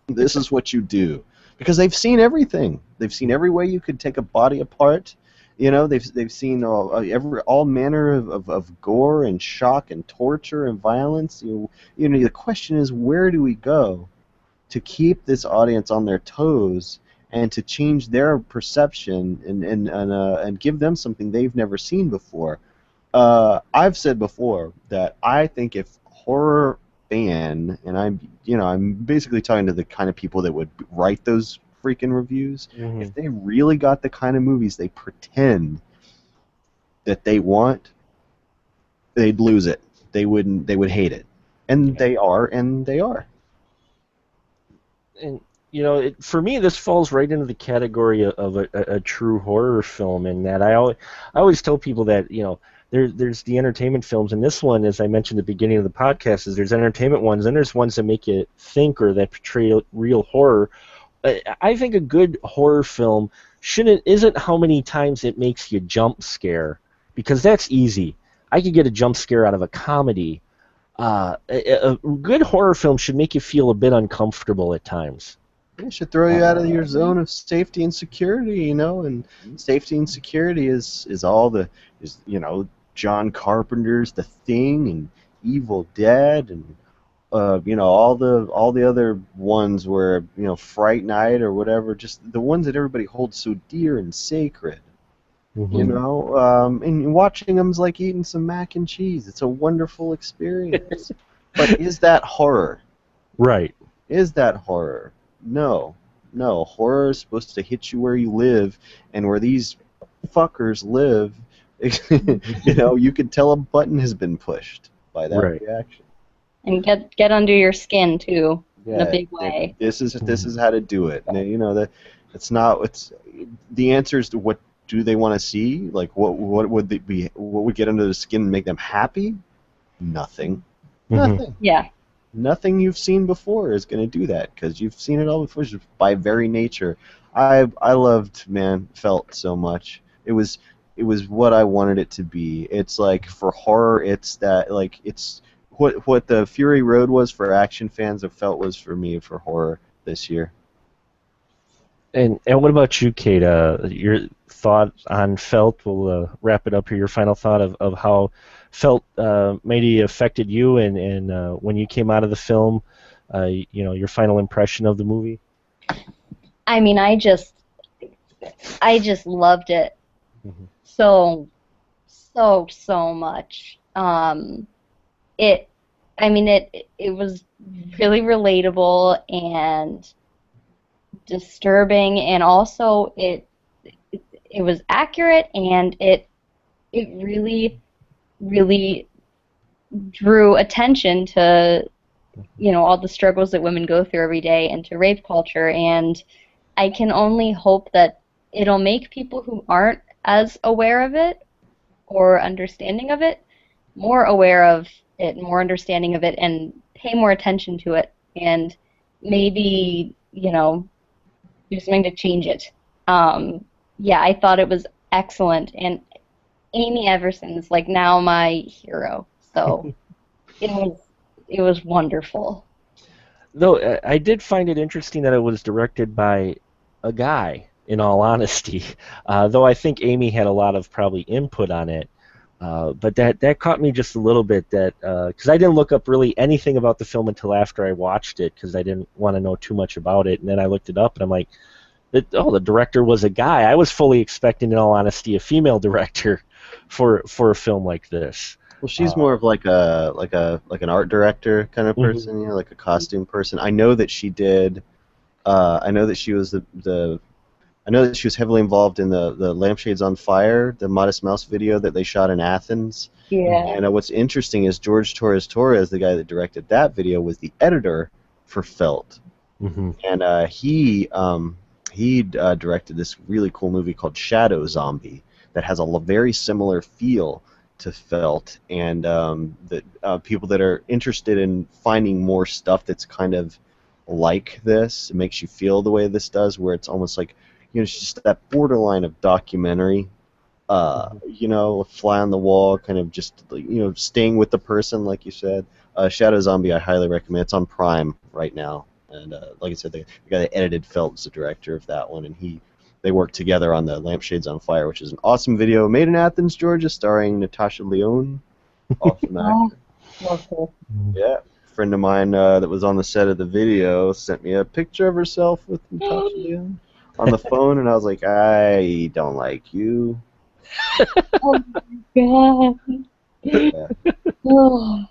This is what you do, because they've seen everything. They've seen every way you could take a body apart. They've seen all manner of gore and shock and torture and violence. The question is, where do we go to keep this audience on their toes and to change their perception and give them something they've never seen before? I've said before that I think if horror fan, and I'm basically talking to the kind of people that would write those freaking reviews, Hmm. if they really got the kind of movies they pretend that they want, they'd lose it. They would hate it. And Yeah. they are, and they are. And for me, this falls right into the category of a true horror film. In that, I always tell people that there's the entertainment films, and this one, as I mentioned at the beginning of the podcast, is there's entertainment ones, and there's ones that make you think or that portray real horror. I think a good horror film isn't how many times it makes you jump scare, because that's easy. I could get a jump scare out of a comedy. A good horror film should make you feel a bit uncomfortable at times. It should throw you out of your zone of safety and security, and safety and security is all John Carpenter's The Thing and Evil Dead and all the other ones where Fright Night or whatever, just the ones that everybody holds so dear and sacred. Hmm. And watching them's like eating some mac and cheese. It's a wonderful experience. But is that horror? Right. Is that horror? No. No. Horror is supposed to hit you where you live, and where these fuckers live, you can tell a button has been pushed by that Right. reaction. And get under your skin too, in a Yeah, big way. this is how to do it. And, it's not. It's the answer is to what do they want to see? Like what would they be? What would get under the skin and make them happy? Nothing. Hmm. Nothing. Yeah. Nothing you've seen before is going to do that, because you've seen it all before, just by very nature. I loved Felt so much. It was what I wanted it to be. It's like for horror, it's that, like, it's what the Fury Road was for action fans, of Felt was for me for horror this year. And what about you, Kate? Your thought on Felt? We'll wrap it up here. Your final thought of how Felt maybe affected you, and when you came out of the film, your final impression of the movie. I mean, I just loved it Hmm. so, so much. It, I mean, it was really relatable and disturbing, and also it was accurate, and it really, really drew attention to all the struggles that women go through every day, and to rape culture. And I can only hope that it'll make people who aren't as aware of it or understanding of it more aware of it, more understanding of it, and pay more attention to it, and maybe do something to change it. Yeah, I thought it was excellent, and Amy Everson's like now my hero. So it was wonderful. Though I did find it interesting that it was directed by a guy. In all honesty, though I think Amy had a lot of probably input on it. But that caught me just a little bit, that because I didn't look up really anything about the film until after I watched it, because I didn't want to know too much about it, and then I looked it up and I'm like, the director was a guy. I was fully expecting, in all honesty, a female director for a film like this. Well, she's Uh, more of like an art director kind of mhm. person, like a costume person. I know that she did. I know that she was the I know that she was heavily involved in the Lampshades on Fire, the Modest Mouse video that they shot in Athens. Yeah. And what's interesting is George Torres, the guy that directed that video, was the editor for Felt. Mm-hmm. And he directed this really cool movie called Shadow Zombie that has a very similar feel to Felt, and that people that are interested in finding more stuff that's kind of like this, it makes you feel the way this does, where it's almost like, it's just that borderline of documentary, fly on the wall, kind of just, staying with the person, like you said. Shadow Zombie, I highly recommend. It's on Prime right now. And like I said, the guy that edited Felt is the director of that one, and they worked together on the Lampshades on Fire, which is an awesome video made in Athens, Georgia, starring Natasha Lyonne, awesome Oh, actor. okay. Yeah, a friend of mine that was on the set of the video sent me a picture of herself with Natasha Lyonne on the phone, and I was like, I don't like you. Oh my God. Yeah. Oh.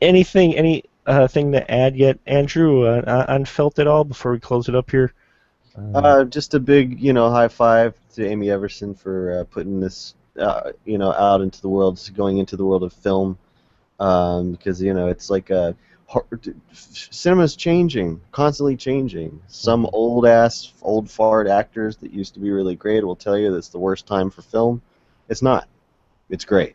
Any thing to add yet, Andrew, on Felt at all before we close it up here? Just a big, high five to Amy Everson for putting this, out into the world, going into the world of film, because it's like cinema's changing, constantly changing. Some old fart actors that used to be really great will tell you that's the worst time for film. It's not. It's great.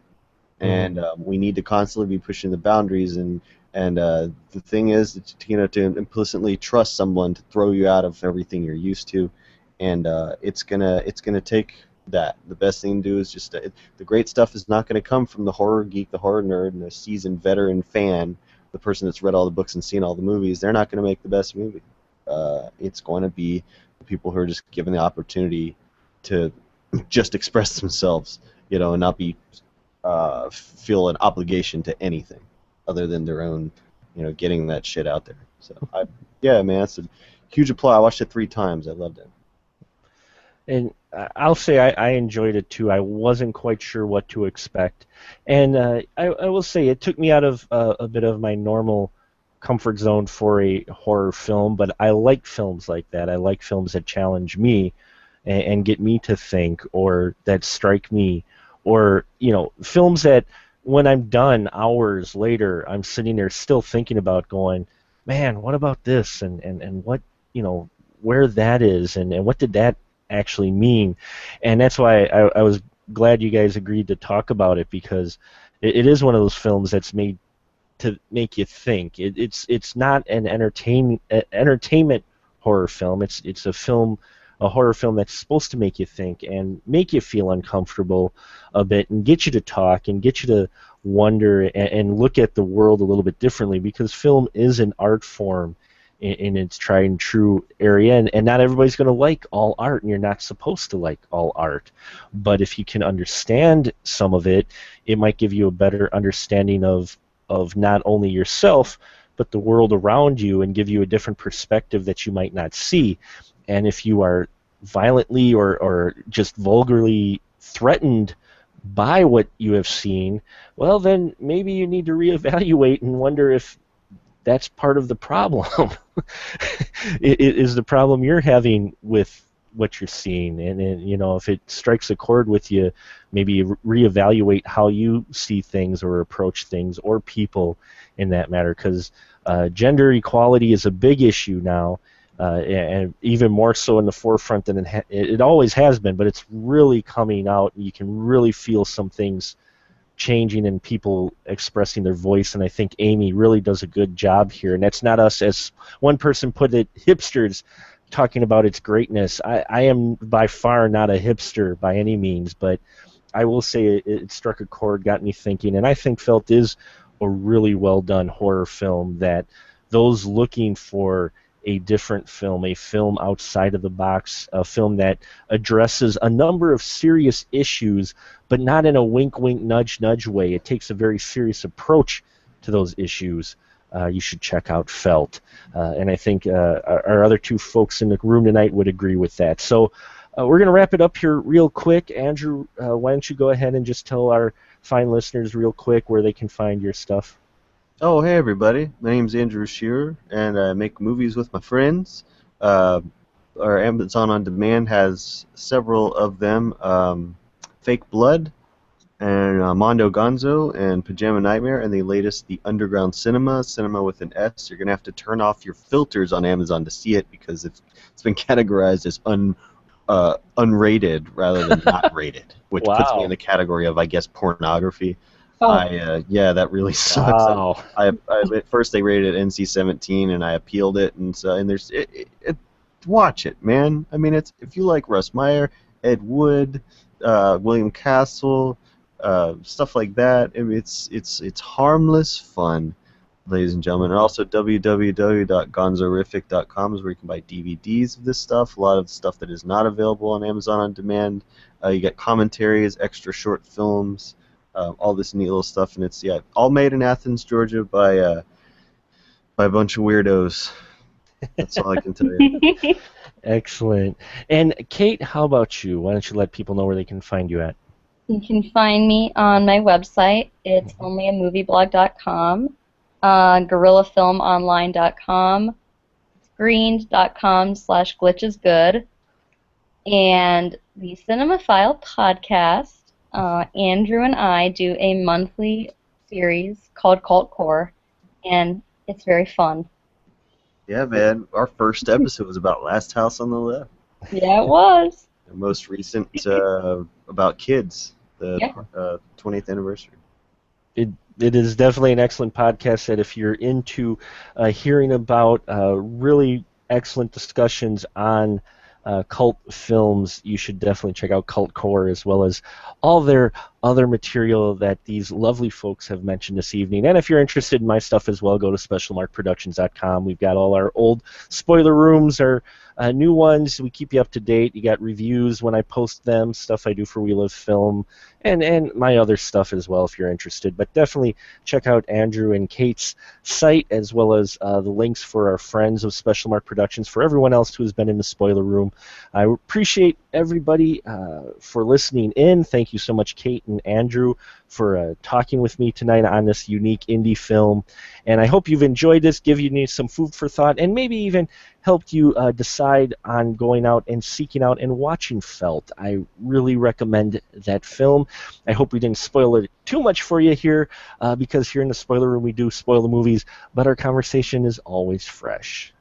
And we need to constantly be pushing the boundaries, and the thing is, to implicitly trust someone to throw you out of everything you're used to, and it's gonna take that. The best thing to do is just the great stuff is not going to come from the horror geek, the horror nerd, and the seasoned veteran fan, the person that's read all the books and seen all the movies. They're not going to make the best movie. It's going to be the people who are just given the opportunity to just express themselves, and not be feel an obligation to anything other than their own, getting that shit out there. So, yeah, man, that's a huge applause. I watched it 3 times. I loved it. And I'll say I enjoyed it too. I wasn't quite sure what to expect, and I will say it took me out of a bit of my normal comfort zone for a horror film. But I like films like that. I like films that challenge me and get me to think, or that strike me, or films that when I'm done hours later, I'm sitting there still thinking about, going, man, what about this, and what, where that is, and what did that actually mean. And that's why I was glad you guys agreed to talk about it, because it is one of those films that's made to make you think. It's not an entertainment horror film. It's a horror film that's supposed to make you think and make you feel uncomfortable a bit, and get you to talk and get you to wonder and look at the world a little bit differently, because film is an art form in its tried and true area, and not everybody's going to like all art, and you're not supposed to like all art. But if you can understand some of it, it might give you a better understanding of not only yourself, but the world around you, and give you a different perspective that you might not see. And if you are violently or just vulgarly threatened by what you have seen, well, then maybe you need to reevaluate and wonder if that's part of the problem. It is the problem you're having with what you're seeing, and if it strikes a chord with you, maybe reevaluate how you see things or approach things or people in that matter, because gender equality is a big issue now, and even more so in the forefront than it always has been, but it's really coming out, and you can really feel some things changing and people expressing their voice, and I think Amy really does a good job here. And that's not us, as one person put it, hipsters talking about its greatness. I am by far not a hipster by any means, but I will say it struck a chord, got me thinking, and I think Felt is a really well done horror film that those looking for a different film, a film outside of the box, a film that addresses a number of serious issues, but not in a wink, wink, nudge, nudge way. It takes a very serious approach to those issues. You should check out Felt. And I think our other 2 folks in the room tonight would agree with that. So we're going to wrap it up here real quick. Andrew, why don't you go ahead and just tell our fine listeners real quick where they can find your stuff. Oh, hey everybody! My name's Andrew Shearer, and I make movies with my friends. or Amazon on Demand has several of them. Fake Blood and Mondo Gonzo and Pajama Nightmare, and the latest, The Underground Cinema, cinema with an S. You're going to have to turn off your filters on Amazon to see it because it's been categorized as unrated rather than not rated, which puts me in Wow. the category of, I guess, pornography. Oh, Yeah, that really sucks. Wow. At first they rated it NC-17, and I appealed it, and watch it, man. I mean, it's if you like Russ Meyer, Ed Wood, William Castle, stuff like that. I mean, it's harmless fun, ladies and gentlemen. And also www.gonzorific.com is where you can buy DVDs of this stuff. A lot of stuff that is not available on Amazon on Demand. You get commentaries, extra short films, all this neat little stuff, and it's all made in Athens, Georgia, by a bunch of weirdos. That's all I can tell you. Excellent. And Kate, how about you? Why don't you let people know where they can find you at? you can find me on my website. It's onlyamovieblog.com, gorillafilmonline.com, screened.com/glitchesgood, and the Cinemaphile podcast. Andrew and I do a monthly series called Cult Core, and it's very fun. Yeah, man. Our first episode was about Last House on the Left. Yeah, it was. The most recent about kids, the Yeah. 20th anniversary. It is definitely an excellent podcast that if you're into hearing about really excellent discussions on cult films, you should definitely check out Cult Core as well as all their other material that these lovely folks have mentioned this evening. And if you're interested in my stuff as well, go to specialmarkproductions.com. We've got all our old spoiler rooms, our new ones. We keep you up to date. You got reviews when I post them, stuff I do for We Live Film, and my other stuff as well if you're interested. But definitely check out Andrew and Kate's site as well as the links for our friends of Special Mark Productions, for everyone else who has been in the spoiler room. I appreciate everybody for listening in. Thank you so much, Kate and Andrew, for talking with me tonight on this unique indie film. And I hope you've enjoyed this, give you some food for thought, and maybe even helped you decide on going out and seeking out and watching Felt. I really recommend that film. I hope we didn't spoil it too much for you here, because here in the spoiler room we do spoil the movies, but our conversation is always fresh.